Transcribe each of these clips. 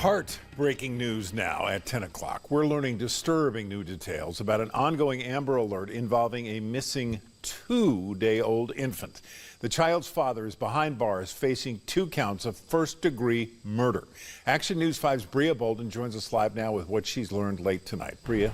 Heartbreaking news now at 10 o'clock. We're learning disturbing new details about an ongoing Amber Alert involving a missing 2-day-old infant. The child's father is behind bars facing 2 counts of first-degree murder. Action News 5's Bria Bolden joins us live now with what she's learned late tonight. Bria.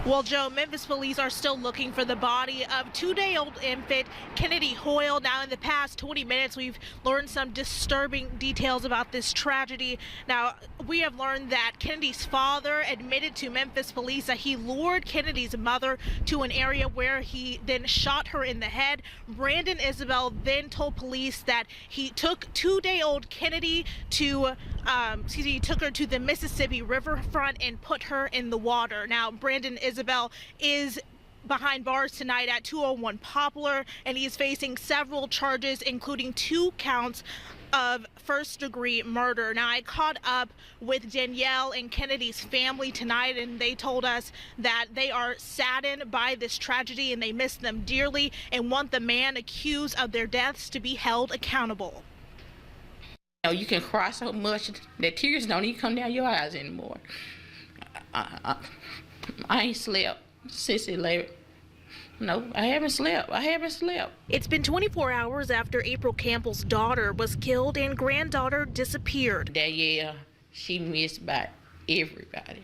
Well, Joe, Memphis police are still looking for the body of 2-day-old infant Kennedy Hoyle. Now, in the past 20 minutes, we've learned some disturbing details about this tragedy. Now, we have learned that Kennedy's father admitted to Memphis police that he lured Kennedy's mother to an area where he then shot her in the head. Brandon Isabelle then told police that he took 2-day-old Kennedy to he took her to the Mississippi riverfront and put her in the water. Now, Brandon Isabelle is behind bars tonight at 201 Poplar, and he is facing several charges, including 2 counts of first-degree murder. Now, I caught up with Danielle and Kennedy's family tonight, and they told us that they are saddened by this tragedy and they miss them dearly and want the man accused of their deaths to be held accountable. You know, you can cry so much that tears don't even come down your eyes anymore. I ain't slept since 11. No, I haven't slept. It's been 24 hours after April Campbell's daughter was killed and granddaughter disappeared. Danielle, she missed by everybody.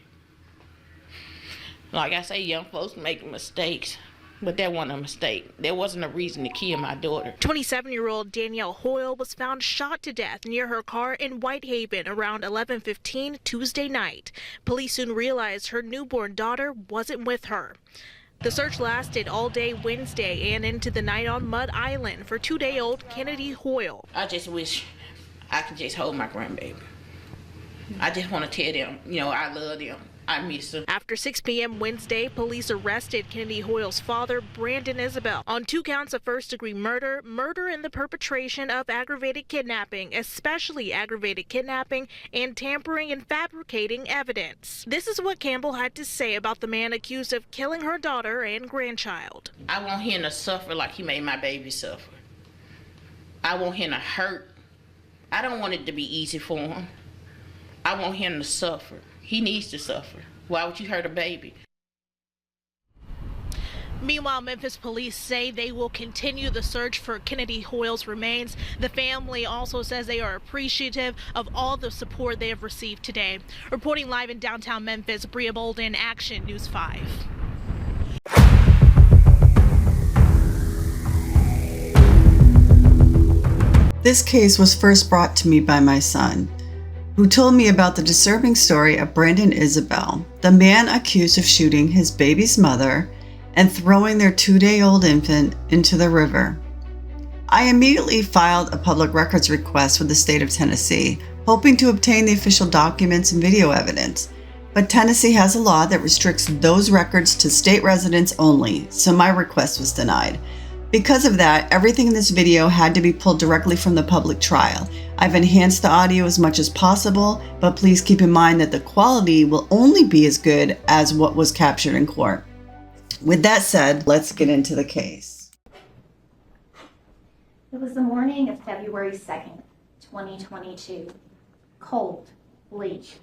Like I say, young folks make mistakes, but that wasn't a mistake. There wasn't a reason to kill my daughter. 27-year-old Danielle Hoyle was found shot to death near her car in Whitehaven around 11:15 Tuesday night. Police soon realized her newborn daughter wasn't with her. The search lasted all day Wednesday and into the night on Mud Island for 2-day-old Kennedy Hoyle. I just wish I could just hold my grandbaby. I just want to tell them, you know, I love them. I miss them. After 6 p.m. Wednesday, police arrested Kennedy Hoyle's father, Brandon Isabelle, on 2 counts of first-degree murder, murder in the perpetration of aggravated kidnapping, especially aggravated kidnapping, and tampering and fabricating evidence. This is what Campbell had to say about the man accused of killing her daughter and grandchild. I want him to suffer like he made my baby suffer. I want him to hurt. I don't want it to be easy for him. I want him to suffer. He needs to suffer. Why would you hurt a baby? Meanwhile, Memphis police say they will continue the search for Kennedy Hoyle's remains. The family also says they are appreciative of all the support they have received today. Reporting live in downtown Memphis, Bria Bolden, Action News 5. This case was first brought to me by my son, who told me about the disturbing story of Brandon Isabelle, the man accused of shooting his baby's mother and throwing their 2-day-old infant into the river. I immediately filed a public records request with the state of Tennessee, hoping to obtain the official documents and video evidence. But Tennessee has a law that restricts those records to state residents only, so my request was denied. Because of that, everything in this video had to be pulled directly from the public trial. I've enhanced the audio as much as possible, but please keep in mind that the quality will only be as good as what was captured in court. With that said, let's get into the case. It was the morning of February 2nd, 2022. Cold, bleak.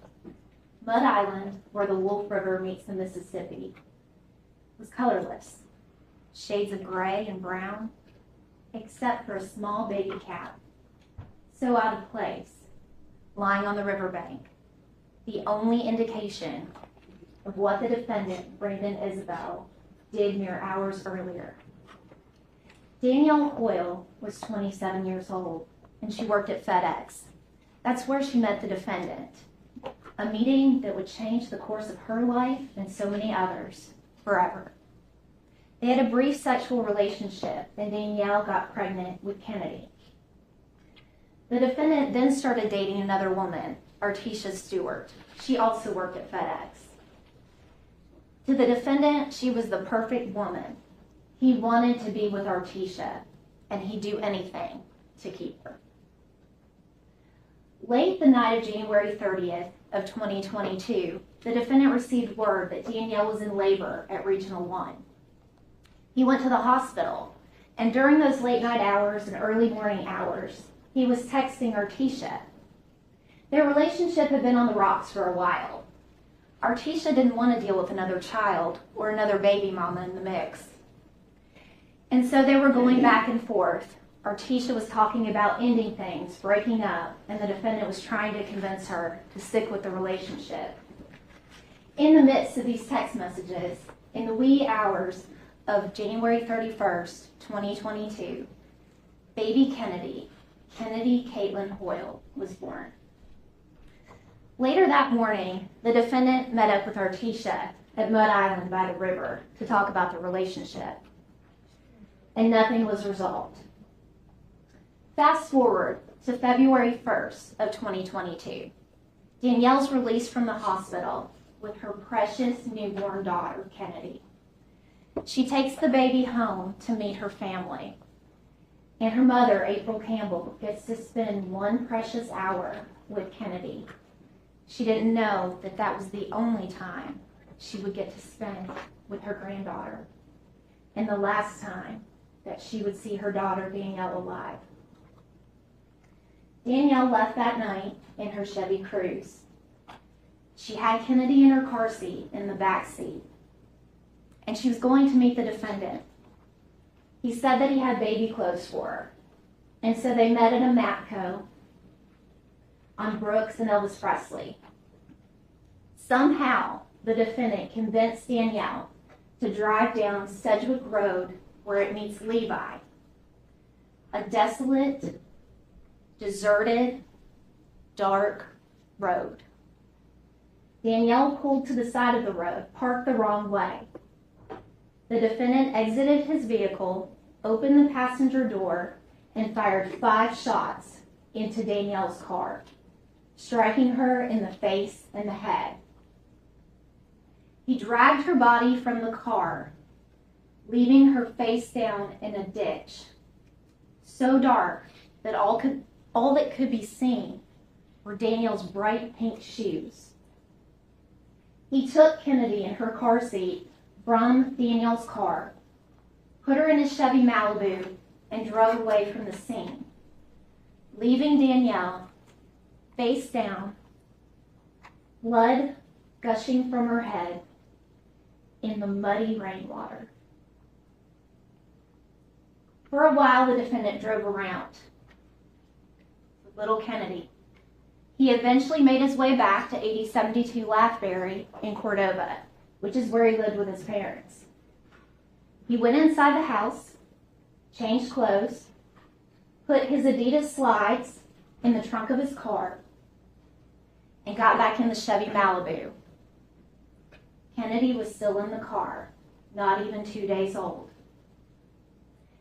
Mud Island, where the Wolf River meets the Mississippi, was colorless. Shades of gray and brown, except for a small baby cat, so out of place, lying on the riverbank, the only indication of what the defendant, Brandon Isabelle, did mere hours earlier. Danielle Hoyle was 27 years old, and she worked at FedEx. That's where she met the defendant, a meeting that would change the course of her life and so many others forever. They had a brief sexual relationship, and Danielle got pregnant with Kennedy. The defendant then started dating another woman, Artisha Stewart. She also worked at FedEx. To the defendant, she was the perfect woman. He wanted to be with Artisha, and he'd do anything to keep her. Late the night of January 30th of 2022, the defendant received word that Danielle was in labor at Regional 1. He went to the hospital, and during those late night hours and early morning hours, he was texting Artisha. Their relationship had been on the rocks for a while. Artisha didn't want to deal with another child or another baby mama in the mix. And so they were going back and forth. Artisha was talking about ending things, breaking up, and the defendant was trying to convince her to stick with the relationship. In the midst of these text messages, in the wee hours of January 31st, 2022, baby Kennedy Caitlin Hoyle, was born. Later that morning, the defendant met up with Artisha at Mud Island by the river to talk about the relationship, and nothing was resolved. Fast forward to February 1st of 2022. Danielle's released from the hospital with her precious newborn daughter, Kennedy. She takes the baby home to meet her family, and her mother, April Campbell, gets to spend one precious hour with Kennedy. She didn't know that that was the only time she would get to spend with her granddaughter, and the last time that she would see her daughter Danielle alive. Danielle left that night in her Chevy Cruze. She had Kennedy in her car seat in the back seat, and she was going to meet the defendant. He said that he had baby clothes for her, and so they met at a Matco on Brooks and Elvis Presley. Somehow, the defendant convinced Danielle to drive down Sedgwick Road where it meets Levi, a desolate, deserted, dark road. Danielle pulled to the side of the road, parked the wrong way. The defendant exited his vehicle, opened the passenger door, and fired 5 shots into Danielle's car, striking her in the face and the head. He dragged her body from the car, leaving her face down in a ditch, so dark that all that could be seen were Danielle's bright pink shoes. He took Kennedy in her car seat from Danielle's car, put her in his Chevy Malibu, and drove away from the scene, leaving Danielle face down, blood gushing from her head in the muddy rainwater. For a while, the defendant drove around with little Kennedy. He eventually made his way back to 8072 Lathbury in Cordova, which is where he lived with his parents. He went inside the house, changed clothes, put his Adidas slides in the trunk of his car, and got back in the Chevy Malibu. Kennedy was still in the car, not even 2 days old.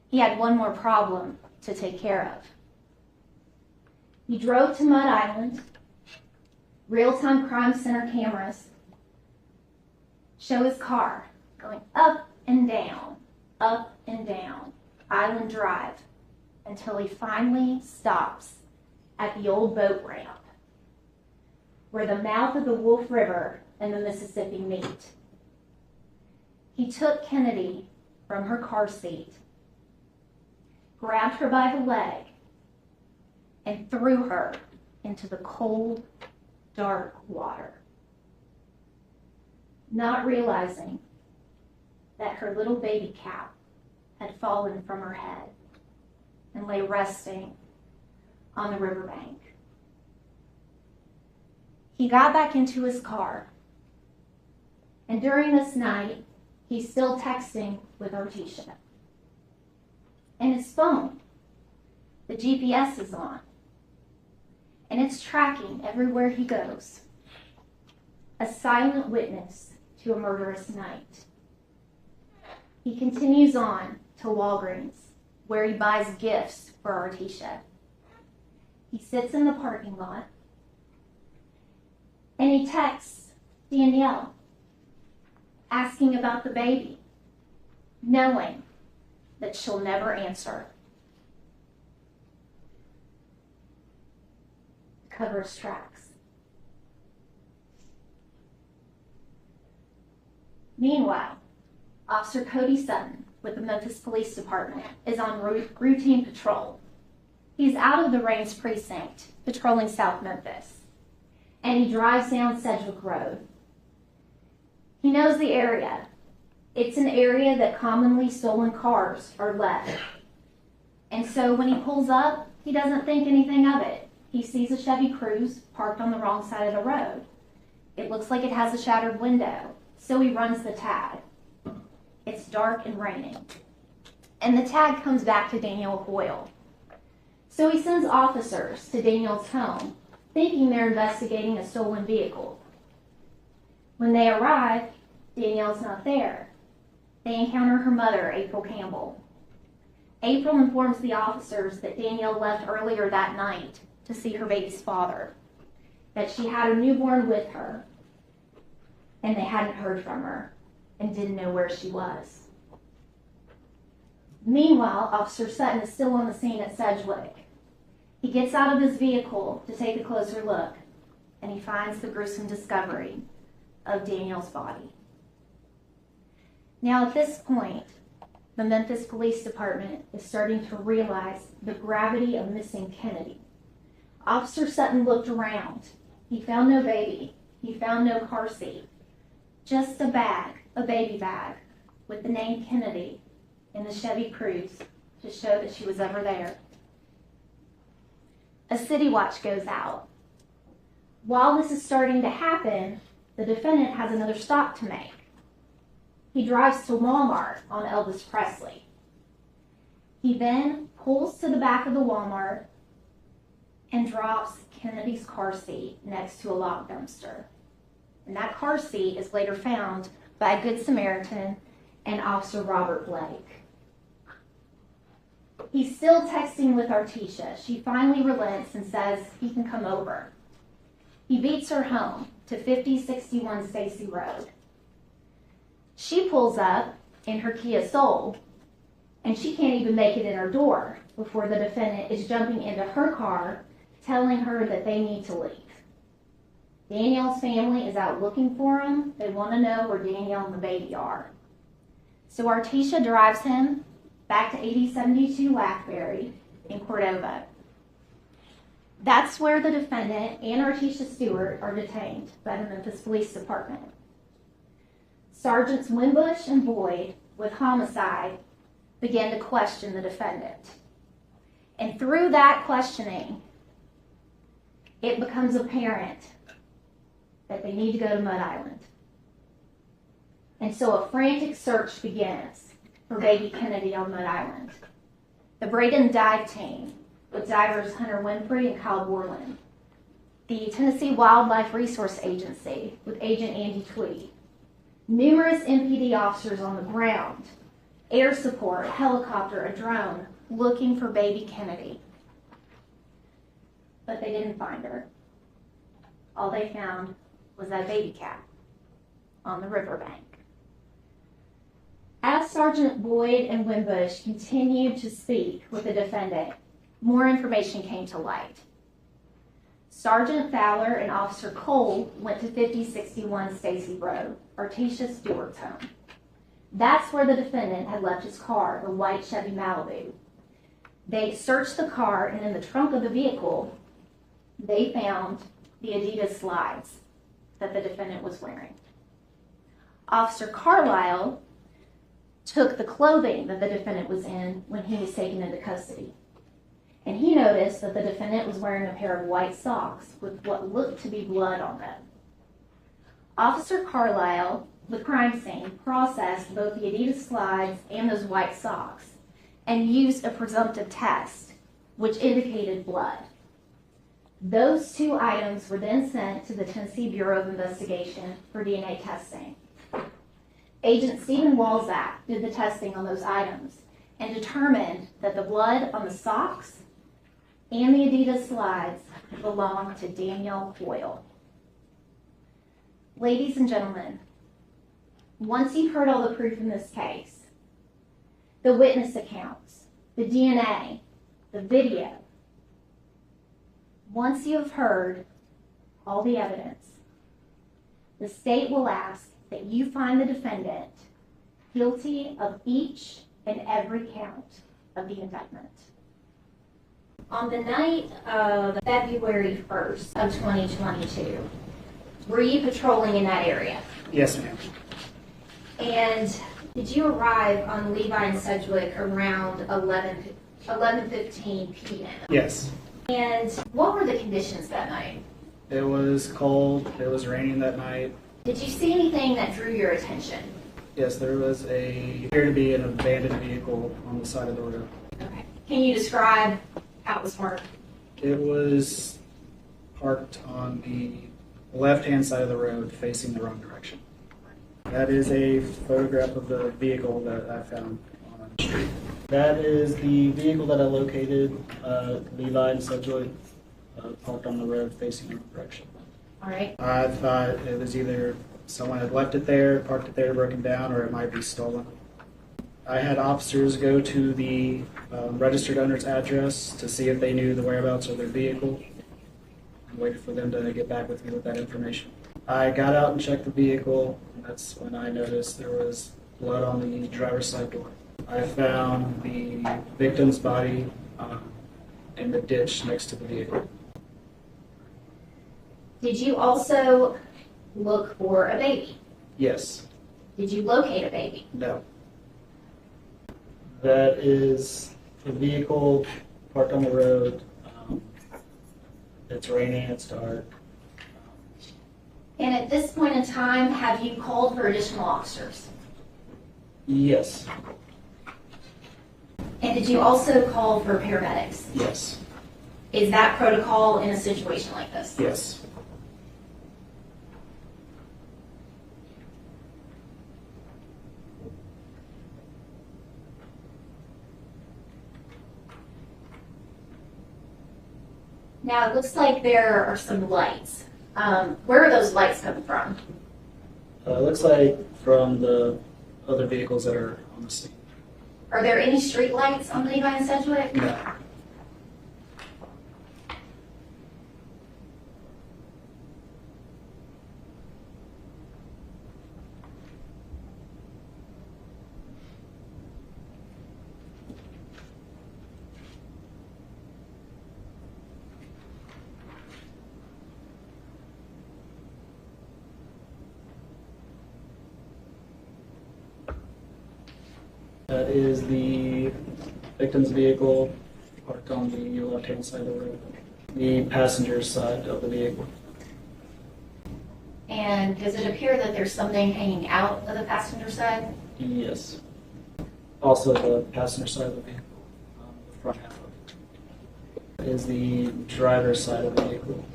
He had one more problem to take care of. He drove to Mud Island. Real-time crime center cameras show his car going up and down, Island Drive, until he finally stops at the old boat ramp where the mouth of the Wolf River and the Mississippi meet. He took Kennedy from her car seat, grabbed her by the leg, and threw her into the cold, dark water, not realizing that her little baby cap had fallen from her head and lay resting on the riverbank. He got back into his car, and during this night, he's still texting with Artisha. And his phone, the GPS is on, and it's tracking everywhere he goes. A silent witness to a murderous night. He continues on to Walgreens, where he buys gifts for Artisha. He sits in the parking lot, and he texts Danielle, asking about the baby, knowing that she'll never answer. Cover his tracks. Meanwhile, Officer Cody Sutton with the Memphis Police Department is on routine patrol. He's out of the Rains precinct, patrolling South Memphis. and he drives down Sedgwick Road. He knows the area. It's an area that commonly stolen cars are left. And so when he pulls up, he doesn't think anything of it. He sees a Chevy Cruze parked on the wrong side of the road. It looks like it has a shattered window, so he runs the tag. It's dark and raining. And the tag comes back to Daniel Hoyle. So he sends officers to Daniel's home, thinking they're investigating a stolen vehicle. When they arrive, Danielle's not there. They encounter her mother, April Campbell. April informs the officers that Danielle left earlier that night to see her baby's father, that she had a newborn with her, and they hadn't heard from her and didn't know where she was. Meanwhile, Officer Sutton is still on the scene at Sedgwick. He gets out of his vehicle to take a closer look, and he finds the gruesome discovery of Danielle's body. Now, at this point, the Memphis Police Department is starting to realize the gravity of missing Kennedy. Officer Sutton looked around. He found no baby. He found no car seat. Just a bag, a baby bag, with the name Kennedy in the Chevy Cruze to show that she was ever there. A city watch goes out. While this is starting to happen, the defendant has another stop to make. He drives to Walmart on Elvis Presley. He then pulls to the back of the Walmart and drops Kennedy's car seat next to a locked dumpster. And that car seat is later found by a Good Samaritan and Officer Robert Blake. He's still texting with Artesia. She finally relents and says he can come over. He beats her home to 5061 Stacy Road. She pulls up in her Kia Soul, and she can't even make it in her door before the defendant is jumping into her car, telling her that they need to leave. Danielle's family is out looking for him. They want to know where Danielle and the baby are. So Artesia drives him back to 8072 Lackberry in Cordova. That's where the defendant and Artesia Stewart are detained by the Memphis Police Department. Sergeants Wimbush and Boyd, with homicide, began to question the defendant. And through that questioning, it becomes apparent that they need to go to Mud Island. And so a frantic search begins for baby Kennedy on Mud Island. The Braden Dive Team, with divers Hunter Winfrey and Kyle Borland. The Tennessee Wildlife Resource Agency, with Agent Andy Tweed. Numerous MPD officers on the ground, air support, a helicopter, a drone, looking for baby Kennedy. But they didn't find her. All they found was that baby cat on the riverbank. As Sergeant Boyd and Wimbush continued to speak with the defendant, more information came to light. Sergeant Fowler and Officer Cole went to 5061 Stacy Road, Artesia Stewart's home. That's where the defendant had left his car, the white Chevy Malibu. They searched the car, and in the trunk of the vehicle, they found the Adidas slides that the defendant was wearing. Officer Carlisle took the clothing that the defendant was in when he was taken into custody. And he noticed that the defendant was wearing a pair of white socks with what looked to be blood on them. Officer Carlisle, the crime scene, processed both the Adidas slides and those white socks and used a presumptive test, which indicated blood. Those two items were then sent to the Tennessee Bureau of Investigation for DNA testing. Agent Stephen Walzak did the testing on those items and determined that the blood on the socks and the Adidas slides belonged to Danielle Hoyle. Ladies and gentlemen, once you've heard all the proof in this case, the witness accounts, the DNA, the video, once you have heard all the evidence, the state will ask that you find the defendant guilty of each and every count of the indictment. On the night of February 1st of 2022, were you patrolling in that area? Yes, ma'am. And did you arrive on Levi and Sedgwick around 11:15 p.m.? Yes. And what were the conditions that night? It was cold. It was raining that night. Did you see anything that drew your attention? Yes, there was appeared to be an abandoned vehicle on the side of the road. Okay. Can you describe how it was parked? It was parked on the left-hand side of the road facing the wrong direction. That is a photograph of the vehicle that I found on the street. That is the vehicle that I located, Levi and Sedgwick, parked on the road facing the wrong direction. All right. I thought it was either someone had left it there, parked it there, broken down, or it might be stolen. I had officers go to the registered owner's address to see if they knew the whereabouts of their vehicle. I waited for them to get back with me with that information. I got out and checked the vehicle, and that's when I noticed there was blood on the driver's side door. I found the victim's body in the ditch next to the vehicle. Did you also look for a baby? Yes. Did you locate a baby? No. That is the vehicle parked on the road. It's raining, it's dark. And at this point in time, have you called for additional officers? Yes. And did you also call for paramedics? Yes. Is that protocol in a situation like this? Yes. Now, it looks like there are some lights. Where are those lights coming from? It looks like from the other vehicles that are on the scene. Are there any street lights on Levi and Sedgwick? No. That is the victim's vehicle parked on the left-hand side of the road, the passenger's side of the vehicle. And does it appear that there's something hanging out of the passenger side? Yes. Also the passenger side of the vehicle, the front half of it, is the driver's side of the vehicle,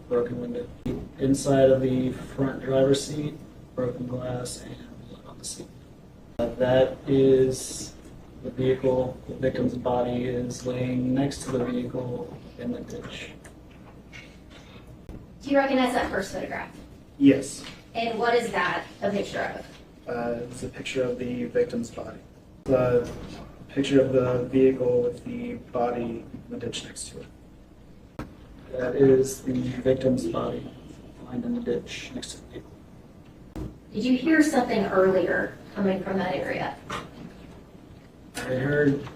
broken window. Inside of the front driver's seat, broken glass and blood on the seat. That is the vehicle. The victim's body is laying next to the vehicle in the ditch. Do you recognize that first photograph? Yes. And what is that a picture of? It's a picture of the victim's body. The picture of the vehicle with the body in the ditch next to it. That is the victim's body lying in the ditch next to the vehicle. Did you hear something earlier coming from that area? I heard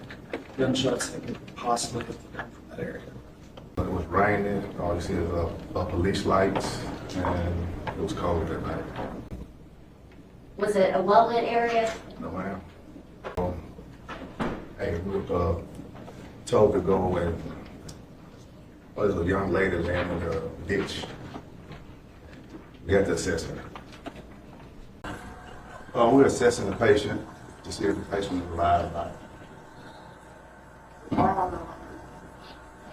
gunshots that could possibly have come from that area. It was raining, all you see is police lights, and it was cold that night. Was it a well-lit area? No, ma'am. Hey, we were told to go and there's a young lady laying in the ditch. We had to assess her. We're assessing the patient to see if the patient is alive or not.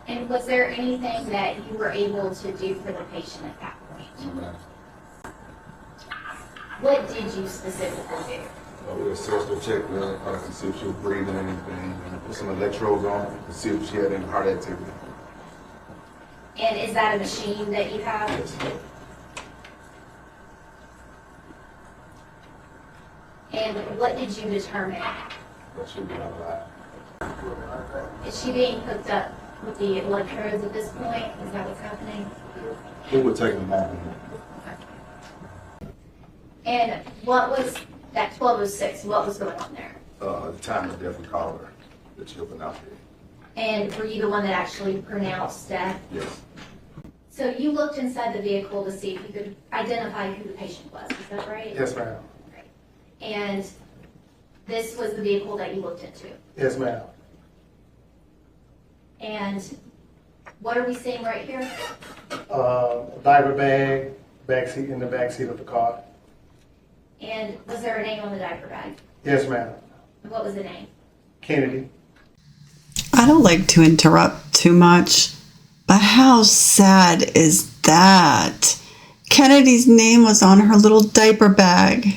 And was there anything that you were able to do for the patient at that point? No, ma'am. What did you specifically do? We assessed her, checked her, to see if she was breathing anything, and put some electrodes on her to see if she had any heart activity. And is that a machine that you have? Yes. And what did you determine? That should be alive. Is she being hooked up with the electrodes at this point? Is that what's happening? We were taking them off. And what was that 12:06? What was going on there? The time of death, we called her, that she opened out there. And were you the one that actually pronounced death? Yes. So you looked inside the vehicle to see if you could identify who the patient was, is that right? Yes, ma'am. Right. And this was the vehicle that you looked into? Yes, ma'am. And what are we seeing right here? Diaper bag, in the back seat of the car. And was there a name on the diaper bag? Yes, ma'am. And what was the name? Kennedy. I don't like to interrupt too much, but how sad is that? Kennedy's name was on her little diaper bag.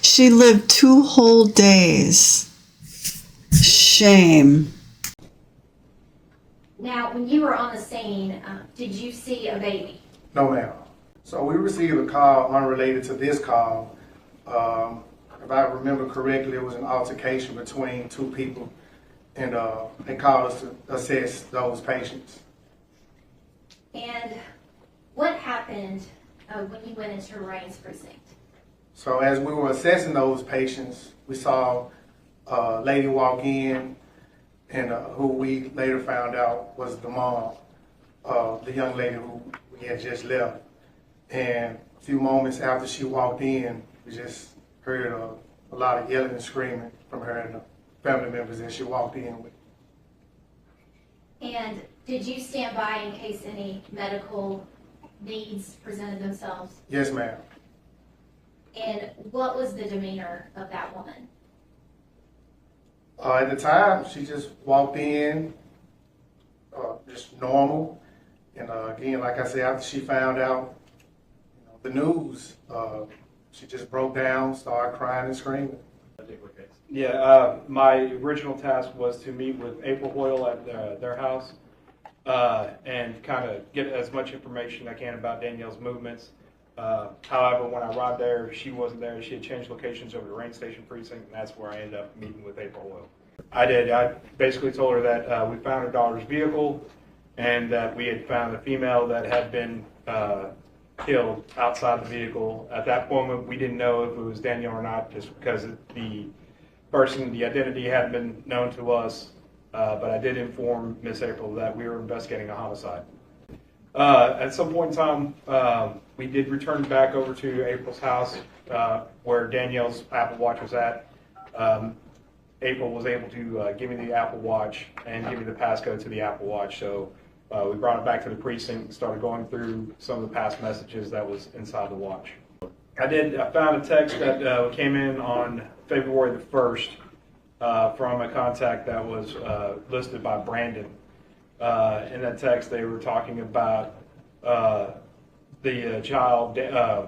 She lived 2 whole days. Shame. Now, when you were on the scene, did you see a baby? No, ma'am. So we received a call unrelated to this call. If I remember correctly, it was an altercation between 2 people, and they called us to assess those patients. And what happened when you went into Rain's precinct? So as we were assessing those patients, we saw a lady walk in, and who we later found out was the mom of the young lady who we had just left. And a few moments after she walked in, we just heard a lot of yelling and screaming from her and the family members that she walked in with. And did you stand by in case any medical needs presented themselves? Yes, ma'am. And what was the demeanor of that woman? At the time, she just walked in, just normal. And again, like I said, after she found out the news, she just broke down, started crying and screaming. Yeah, my original task was to meet with April Hoyle at their house and kind of get as much information I can about Danielle's movements. However, when I arrived there, she wasn't there. She had changed locations over to Rain Station Precinct, and that's where I ended up meeting with April Hoyle. I basically told her that we found her daughter's vehicle and that we had found a female that had been killed outside the vehicle. At that moment, we didn't know if it was Danielle or not, just because the identity hadn't been known to us, but I did inform Miss April that we were investigating a homicide. At some point in time, we did return back over to April's house where Danielle's Apple Watch was at. April was able to give me the Apple Watch and give me the passcode to the Apple Watch, so we brought it back to the precinct and started going through some of the past messages that was inside the watch. I found a text that came in on February the 1st from a contact that was listed by Brandon. In that text, they were talking about the child,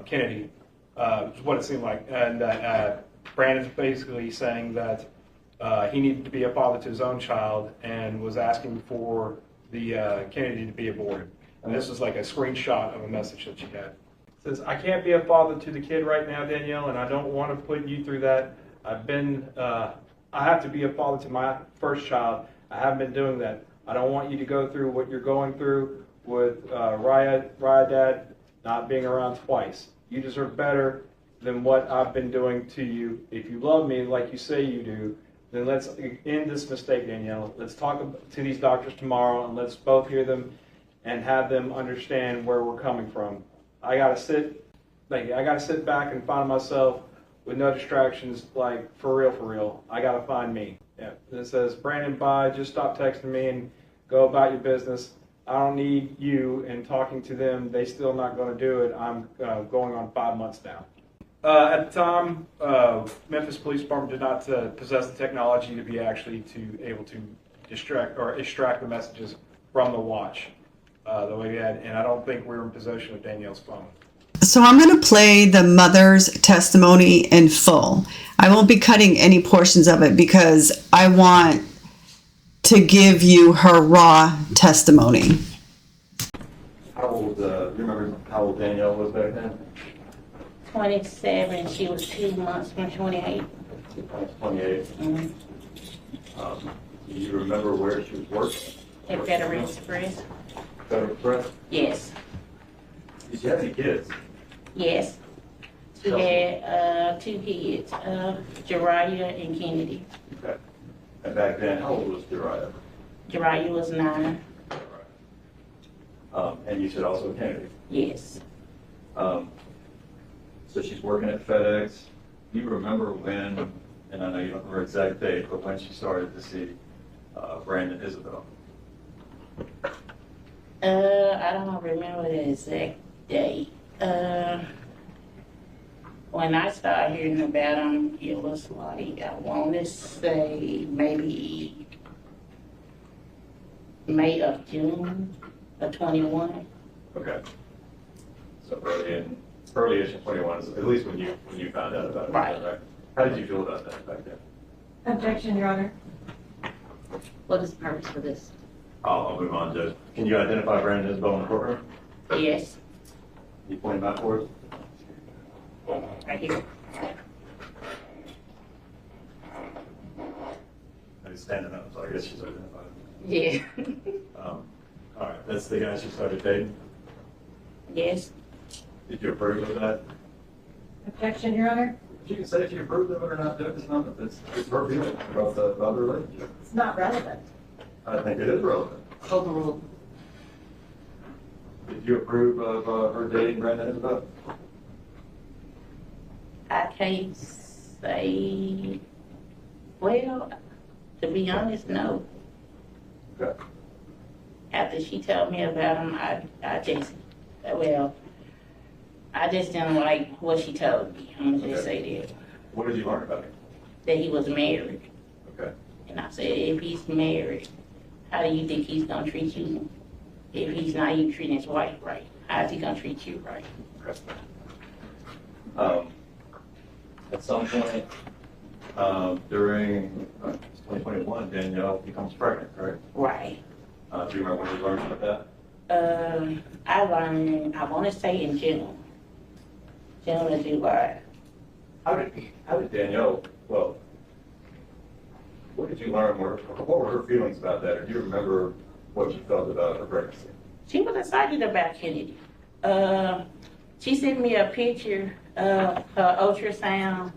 Kennedy, is what it seemed like. And Brandon's basically saying that he needed to be a father to his own child and was asking for the Kennedy to be aborted. And this is like a screenshot of a message that she had. It says, "I can't be a father to the kid right now, Danielle, and I don't want to put you through that. I have to be a father to my first child. I haven't been doing that. I don't want you to go through what you're going through with Raya Dad not being around twice. You deserve better than what I've been doing to you. If you love me like you say you do, then let's end this mistake, Danielle. Let's talk to these doctors tomorrow, and let's both hear them and have them understand where we're coming from. I gotta sit back and find myself with no distractions, like for real. I gotta find me." Yeah. And it says, "Brandon, bye. Just stop texting me and go about your business. I don't need you and talking to them. They still not going to do it. I'm going on 5 months now." At the time, Memphis Police Department did not possess the technology to be able to extract the messages from the watch that we had, and I don't think we were in possession of Danielle's phone. So I'm going to play the mother's testimony in full. I won't be cutting any portions of it because I want to give you her raw testimony. How old, do you remember how old Danielle was back then? 27, she was 2 months from 28. 28. Mm-hmm. Do you remember where she was working? At Veterans Express? Federal Press? Yes. Did she have any kids? Yes. She had 2 kids, Jariah and Kennedy. Okay. And back then, how old was Jariah? Jariah was 9. And you said also Kennedy. Yes. So she's working at FedEx. Do you remember when, and I know you don't remember exact date, but when she started to see Brandon Isabelle? I don't remember the exact date. When I started hearing about him, it was like, I want to say maybe May of June of 21. Okay. So early-ish in 21, is at least when you found out about it. Right. How did you feel about that back then? Objection, Your Honor. What is the purpose for this? I'll move on, Judge. Can you identify Brandon Isabelle in the courtroom? Yes, Can you point him out for us? right here. He's standing up, so I guess she's identified. Yeah. All right, that's the guy she started dating. Yes. Did you approve of that? Objection, Your Honor. She can say if you approved of it or not, Judge. It's not, it's her feeling about the other relationship. It's not relevant. I think it is relevant. Overruled. Did you approve of her dating Brandon Isabelle? I can't say, well, to be honest, no. Okay. After she told me about him, I just didn't like what she told me. I'm gonna just say that. What did you learn about him? That he was married. Okay. And I said, if he's married, how do you think he's gonna treat you? If he's not even treating his wife right, how is he gonna treat you right? Okay. At some point during 2021, Danielle becomes pregnant, right? Right. Do you remember when you learned about that? I learned, I wanna say in June of July. How did Danielle, well, what did you learn, what were her feelings about that? Or do you remember what you felt about her pregnancy? She was excited about Kennedy. She sent me a picture of her ultrasound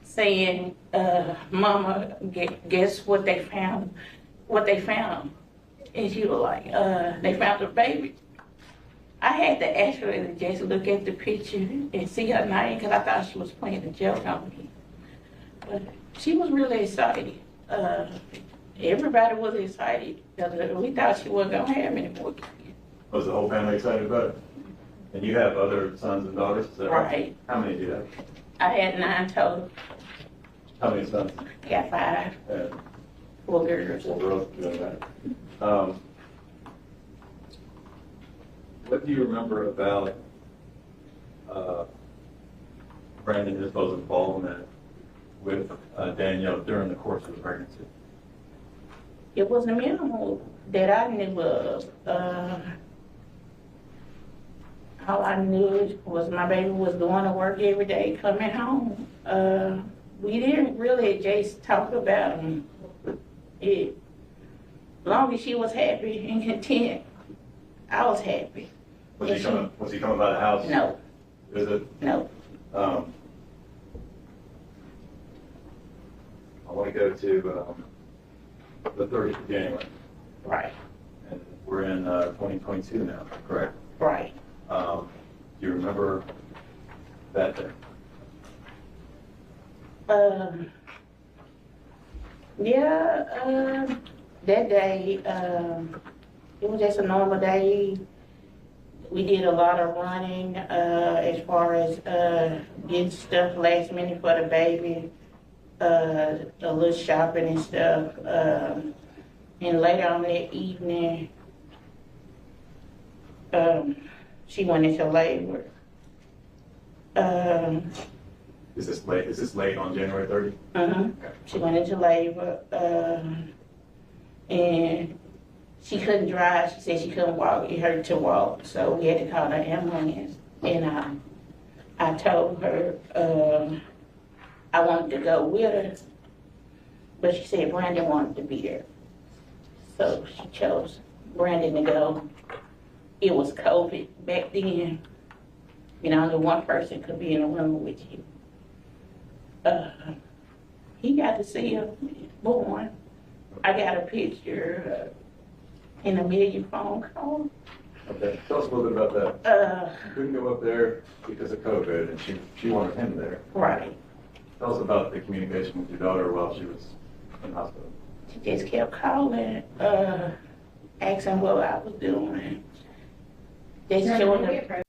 saying, Mama, guess what they found? What they found? And she was like, they found a baby. I had to actually just look at the picture and see her name because I thought she was playing a joke on me. But she was really excited. Everybody was excited because we thought she wasn't going to have any more kids. Was the whole family excited about it? And you have other sons and daughters, is that Right. How many do you have? I had 9 total. How many sons? I got 5. And 4 girls. 4 girls, doesn't matter. What do you remember about Brandon Isabelle's involvement with Danielle during the course of the pregnancy? It was minimal that I knew of. All I knew was my baby was going to work every day, coming home. We didn't really just talk about him. As long as she was happy and content, I was happy. Was he coming by the house? No. Visit? No. I want to go to the 30th of January. Right. And we're in 2022 now, correct? Right. Do you remember that day? That day, it was just a normal day. We did a lot of running as far as getting stuff last minute for the baby, a little shopping and stuff. And later on that evening, she went into labor. Is this late on January 30th? Okay. She went into labor, and she couldn't drive. She said she couldn't walk. It hurt to walk, so we had to call the ambulance. And I told her I wanted to go with her, but she said Brandon wanted to be there, so she chose Brandon to go. It was COVID back then. You know, only one person could be in a room with you. He got to see her born. I got a picture in a million phone call. Okay, tell us a little bit about that. You couldn't go up there because of COVID, and she wanted him there. Right. Tell us about the communication with your daughter while she was in hospital. She just kept calling, asking what I was doing. Just showing her.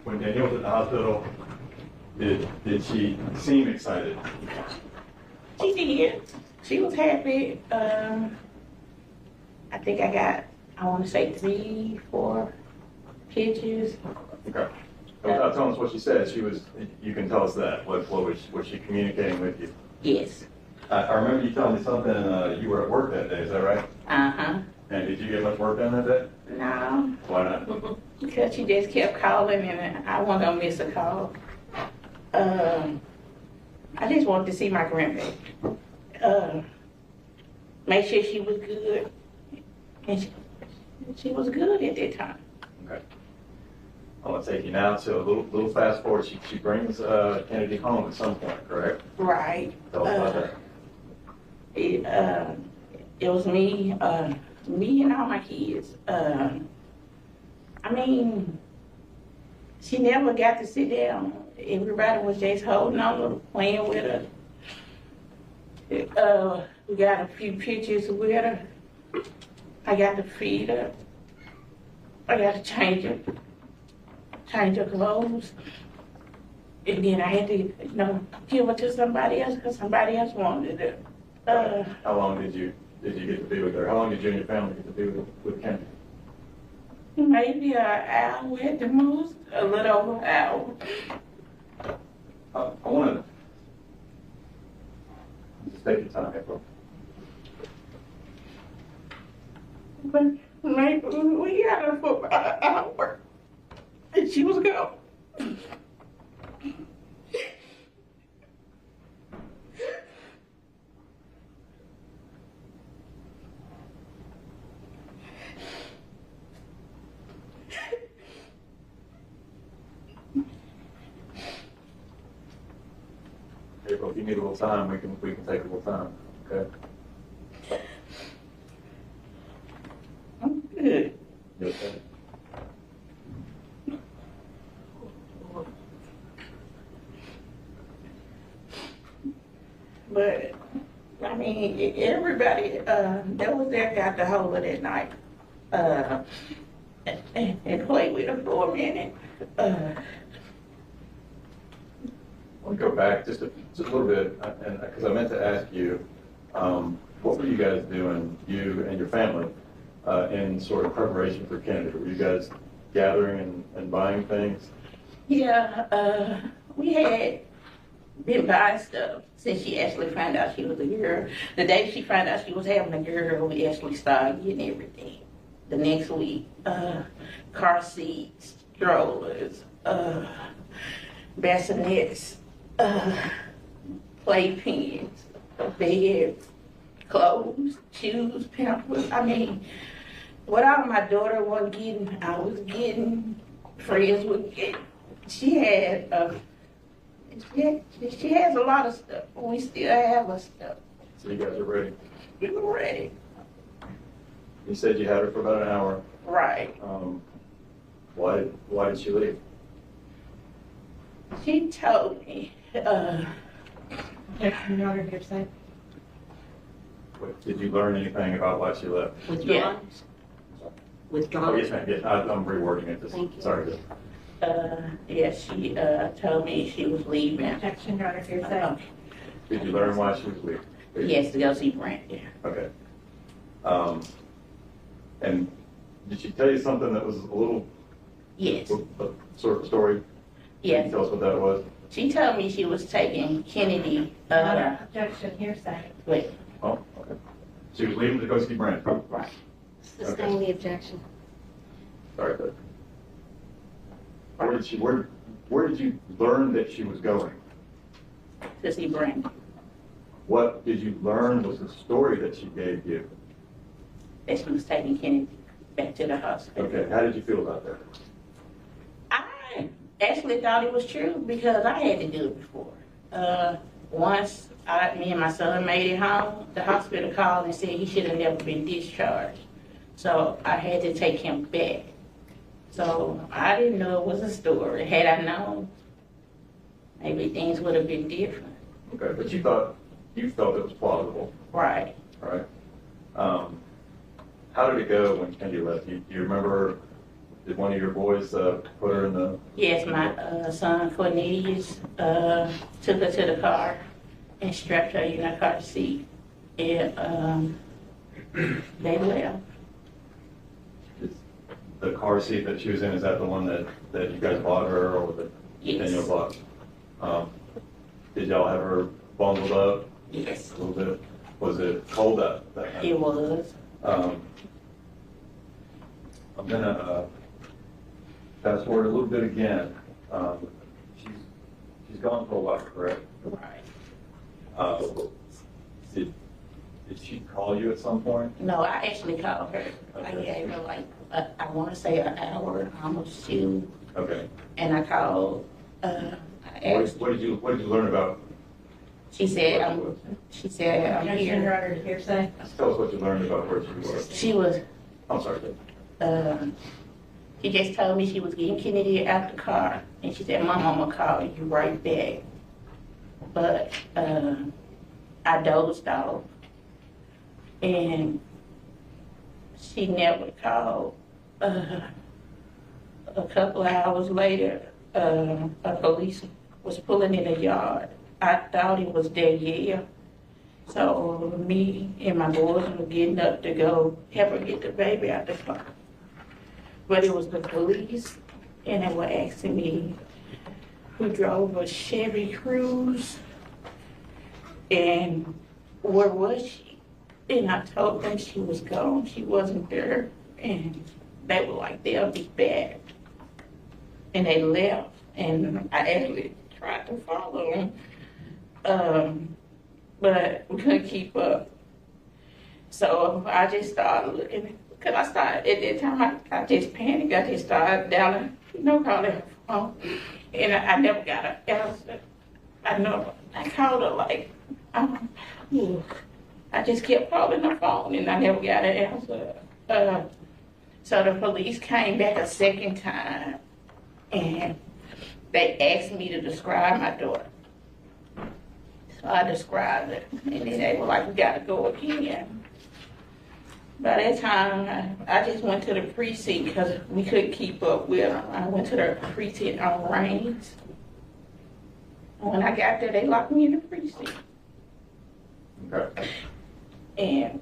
When Danielle was in the hospital, did she seem excited? She did. She was happy. I think I got, I want to say 3, 4 pictures. Okay. Without telling us what she said, you can tell us that. What was she communicating with you? Yes. I remember you telling me something, you were at work that day, is that right? Uh-huh. And did you get much work done that day? No. Why not? Because she just kept calling and I wasn't going to miss a call. I just wanted to see my grandbaby. Make sure she was good. And she was good at that time. Okay. I want to take you now to a little fast forward. She brings Kennedy home at some point, correct? Right. Tell us about that. It was me and all my kids. I mean, she never got to sit down. Everybody was just holding on, playing with her. We got a few pictures with her. I got to feed her. I got to change her clothes. And then I had to, give her to somebody else because somebody else wanted it. How long did you get to be with her? How long did you and your family get to be with Kennedy? Maybe an hour at the most, a little over an hour. I want to just take your time, April. But maybe we got her for about an hour, and she was gone. April, if you need a little time, we can take a little time, okay? I'm good. You okay? But I mean, everybody that was there got the hold of that night and played with her for a minute. I want to go back just a little bit, and because I meant to ask you, what were you guys doing, you and your family, in sort of preparation for Kennedy? Were you guys gathering and buying things? Yeah, we had been buying stuff since she actually found out she was a girl. The day she found out she was having a girl, we actually started getting everything. The next week, car seats, strollers, bassinets, playpens, beds, clothes, shoes, pampers. I mean, what all my daughter was getting, I was getting, friends were getting. She has a lot of stuff. We still have her stuff. So you guys are ready? We were ready. You said you had her for about an hour. Right. Why did she leave? She told me, Objection, Your Honor, hearsay. Did you learn anything about why she left? Withdrawn? Oh, Withdrawn? yes, ma'am. Yes, I'm rewording it. Thank you. Sorry. yes, she told me she was leaving. Objection, Your Honor, hearsay. Did you learn why she was leaving? Yes, to go see Brandon. Okay. And did she tell you something that was a little Yes, sort of story? Can you yes. tell us what that was? She told me she was taking Kennedy. Your Honor, objection, hearsay. Wait, Oh, okay. She was leaving to go see Brandon. right. Sustain the objection. Sorry, but where did you learn that she was going? To see Brandon. What did you learn was the story that she gave you? That she was taking Kennedy back to the hospital. Okay, how did you feel about that? I actually thought it was true because I had to do it before. Once Me and my son made it home. The hospital called and said he should have never been discharged. So I had to take him back. So I didn't know it was a story. Had I known, maybe things would have been different. Okay, but you felt it was plausible, Right. right? How did it go when Kendi left? Do you remember, did one of your boys put her in the... Yes, my son Cornelius took her to the car and strapped her in a car seat. And they left. The car seat that she was in, is that the one that you guys bought her, or that Yes. Daniel bought? Did y'all have her bundled up Yes, a little bit? Was it cold out that night? it was. I'm gonna fast forward a little bit again. She's gone for a while, correct? Right. Did she call you at some point? No, I actually called her. I Okay. gave her like, I want to say an hour, almost two. Okay. And I called, I asked, What did you learn about? she said, I'm Objection, here. Your Honor, to hearsay. Tell us what you learned about where she was. She was, I'm sorry. she just told me she was getting Kennedy out the car, and she said, my mama called you right back. But I dozed off, and she never called. A couple of hours later, a police was pulling in the yard. I thought it was Danielle. So me and my boys were getting up to go help her get the baby out the car. But it was the police, and they were asking me who drove a Chevy Cruze and where was she? And I told them she was gone, she wasn't there. And they were like, they'll be back. And they left, and I actually tried to follow them, but we couldn't keep up. So I just started looking, because I started, at that time, I just panicked. I just started dialing, calling her phone. And I never got an answer. I called her like, I just kept calling her phone, and I never got an answer. So the police came back a second time, and they asked me to describe my daughter. So I described it, and then they were like, we gotta go again. By that time, I just went to the precinct because we couldn't keep up with them. I went to the precinct on Rains. And when I got there, they locked me in the precinct. Okay. And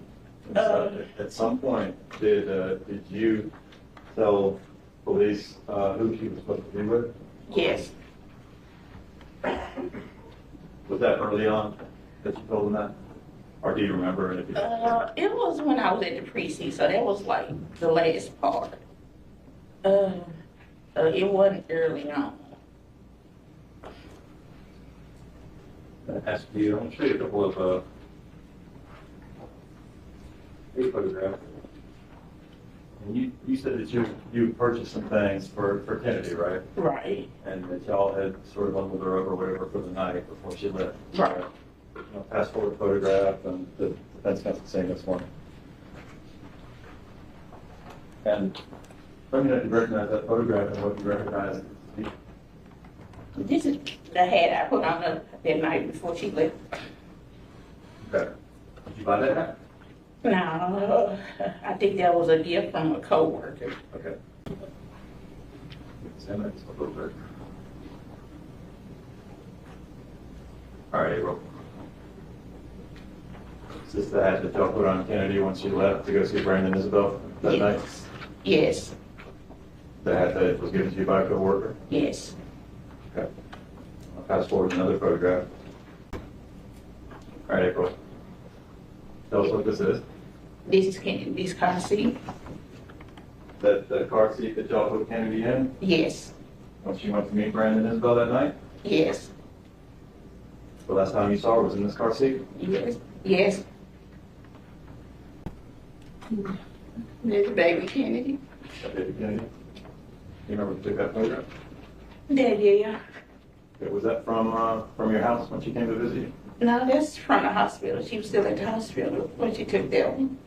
So at some point, did you tell police who she was supposed to be with? yes, Was that early on that you told them that? Or do you remember it? it was when I was at the precinct, so that was like the last part. It wasn't early on. Ask you, I'm sure you a couple of photographs. And you said that you purchased some things for Kennedy, right? Right. And that y'all had sort of bundled her up or whatever for the night before she left. Right. Fast forward photograph, and that's not the same this morning. And let me know if you recognize that photograph and what you recognize. This is the hat I put on her that night before she left. Okay. Did you buy that hat? No, I think that was a gift from a coworker. Okay. Stand next a little bit. All right, April. Is this the hat that y'all put on Kennedy once she left to go see Brandon Isabelle that night? Yes, The hat that was given to you by a coworker? yes. Okay. I'll fast forward another photograph. All right, April. Tell us what this is. This is Kennedy's car seat. That the car seat that y'all put Kennedy in Yes, when she went to meet Brandon Isabelle that night? yes, The last time you saw her was in this car seat? yes, yes. There's baby Kennedy. That baby Kennedy? You remember who took that photograph? Yeah. Okay, was that from your house when she came to visit you? No, that's from the hospital. She was still at the hospital when she took that one.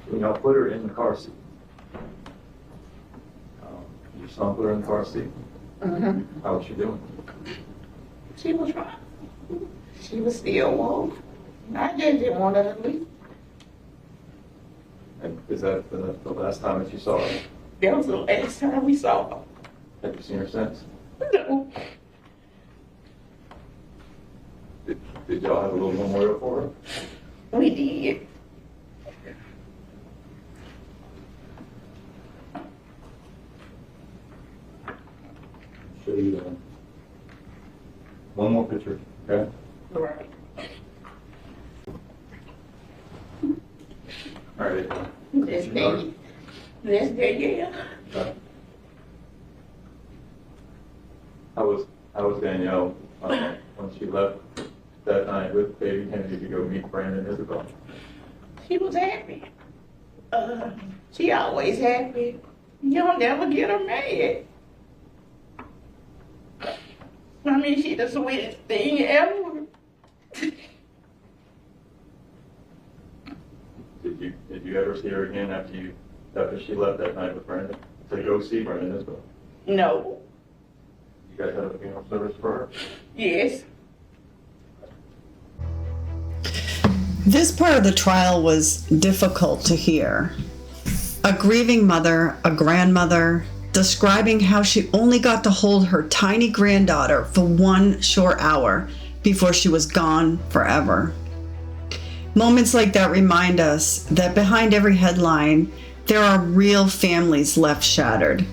When y'all put her in the car seat, your son put her in the car seat. Mm-hmm. How was she doing? She was fine. She was still woke. I just didn't want her to leave. And is that the last time that you saw her? That was the last time we saw her. Have you seen her since? No. Did y'all have a little memorial for her? We did. Show you one more picture, okay? Right. All right. That's Danielle. That's Danielle. Okay. How was Danielle when she left that night with baby Kennedy to go meet Brandon Isabelle? She was happy. She always happy. You don't never get her mad. I mean, she the sweetest thing ever. Did you ever see her again after she left that night with Brandon to go see Brandon Isabelle? No. You guys had a funeral service for her? Yes. This part of the trial was difficult to hear. A grieving mother, a grandmother, describing how she only got to hold her tiny granddaughter for 1 short hour before she was gone forever. Moments like that remind us that behind every headline, there are real families left shattered.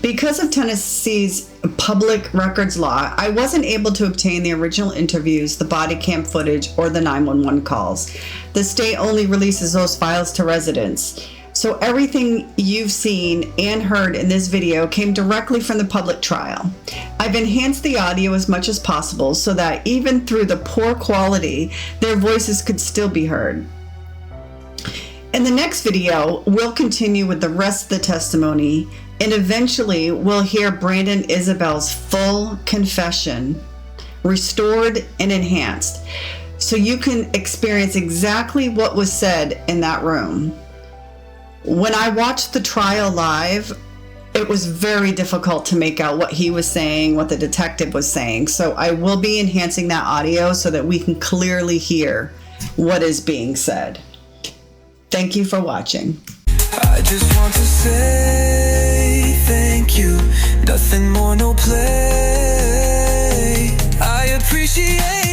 Because of Tennessee's public records law, I wasn't able to obtain the original interviews, the body cam footage, or the 911 calls. The state only releases those files to residents. So everything you've seen and heard in this video came directly from the public trial. I've enhanced the audio as much as possible so that even through the poor quality, their voices could still be heard. In the next video, we'll continue with the rest of the testimony, and eventually we'll hear Brandon Isabelle's full confession, restored and enhanced, so you can experience exactly what was said in that room. When I watched the trial live, it was very difficult to make out what he was saying, what the detective was saying. So I will be enhancing that audio so that we can clearly hear what is being said. Thank you for watching. I just want to say thank you. Nothing more, no play. I appreciate